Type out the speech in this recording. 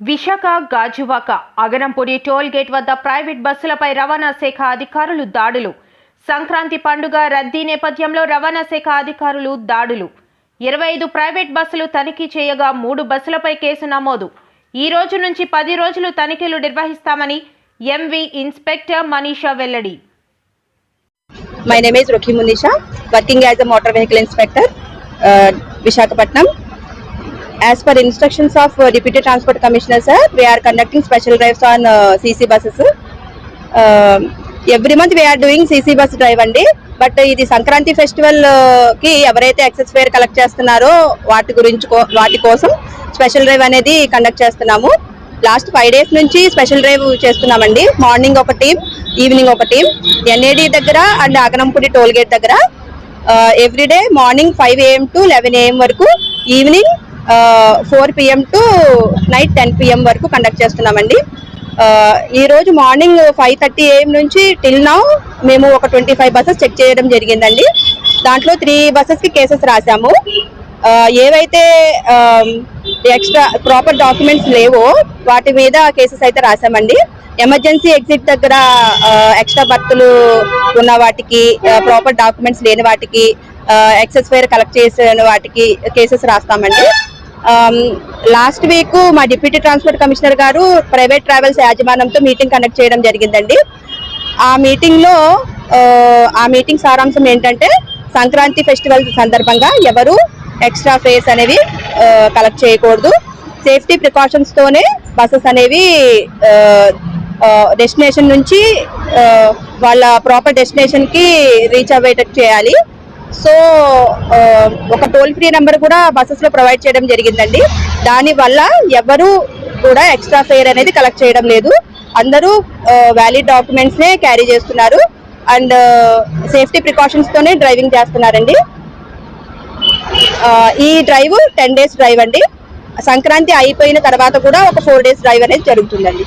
Visakha Gajuwaka Aganampudi toll gate వద్ద private బస్సులపై రవాణా శాఖ అధికారులు దాడులు. సంక్రాంతి పండుగ రద్దీ నేపథ్యంలో రవాణా శాఖ అధికారులు దాడులు. 25 ప్రైవేట్ బస్సులు తనిఖీ చేయగా 3 బస్సులపై కేసు నమోదు. ఈ రోజు నుంచి 10 రోజులు తనిఖీలు నిర్వహిస్తామని ఎంవి ఇన్స్పెక్టర్ మనీషా వెల్లడి. My name is Rokhi Munisha, working as a motor vehicle inspector, Visakhapatnam. As per instructions of Deputy Transport Commissioner sir, we are conducting special drives on CC buses. Every month we are doing CC bus drive andi, but ఇది Sankranti festival కి ఎవరైతే excess fare collect చేస్తున్నారో వాటి కోసం special drive అనేది conduct చేస్తున్నాము. Last 5 days నుంచి special drive చేస్తున్నామండి. మార్నింగ్ ఒక టీం, ఈవినింగ్ ఒక టీం, ఎన్ఏడి దగ్గర అండ్ అగనంపూడి టోల్ గేట్ దగ్గర everyday morning 5 AM to 11 AM వరకు, evening 4 PM to night 10 PM వరకు కండక్ట్ చేస్తున్నామండి. ఈ రోజు మార్నింగ్ 5:30 AM నుంచి టిల్ నౌ మేము ఒక 25 బస్సెస్ చెక్ చేయడం జరిగిందండి. దాంట్లో 3 బస్సెస్ కి కేసెస్ రాసాము. ఏవైతే ఎక్స్ట్రా ప్రాపర్ డాక్యుమెంట్స్ లేవో వాటి మీద కేసెస్ అయితే రాసామండి. ఎమర్జెన్సీ ఎగ్జిట్ దగ్గర ఎక్స్ట్రా బర్తులు ఉన్న వాటికి, ప్రాపర్ డాక్యుమెంట్స్ లేని వాటికి, ఎక్సెస్ ఫేర్ కలెక్ట్ చేసిన వాటికి కేసెస్ రాస్తామండి. లాస్ట్ వీక్ మా డిప్యూటీ ట్రాన్స్పోర్ట్ కమిషనర్ గారు ప్రైవేట్ ట్రావెల్స్ యాజమాన్యంతో మీటింగ్ కండక్ట్ చేయడం జరిగిందండి. ఆ మీటింగ్ సారాంశం ఏంటంటే, సంక్రాంతి ఫెస్టివల్ సందర్భంగా ఎవరు ఎక్స్ట్రా ఫేర్స్ అనేవి కలెక్ట్ చేయకూడదు. సేఫ్టీ ప్రికాషన్స్ తోనే బస్సెస్ అనేవి డెస్టినేషన్ నుంచి వాళ్ళ ప్రాపర్ డెస్టినేషన్ కి రీచ్ అయ్యేటట్టు చేయాలి. సో ఒక టోల్ ఫ్రీ నెంబర్ కూడా బస్సెస్ లో ప్రొవైడ్ చేయడం జరిగిందండి. దానివల్ల ఎవరు కూడా ఎక్స్ట్రా ఫేర్ అనేది కలెక్ట్ చేయడం లేదు. అందరూ వ్యాలిడ్ డాక్యుమెంట్స్ నే క్యారీ చేస్తున్నారు అండ్ సేఫ్టీ ప్రికాషన్స్ తోనే డ్రైవింగ్ చేస్తున్నారండి. ఈ డ్రైవ్ 10 days డ్రైవ్ అండి. సంక్రాంతి అయిపోయిన తర్వాత కూడా ఒక 4 days డ్రైవ్ అనేది జరుగుతుందండి.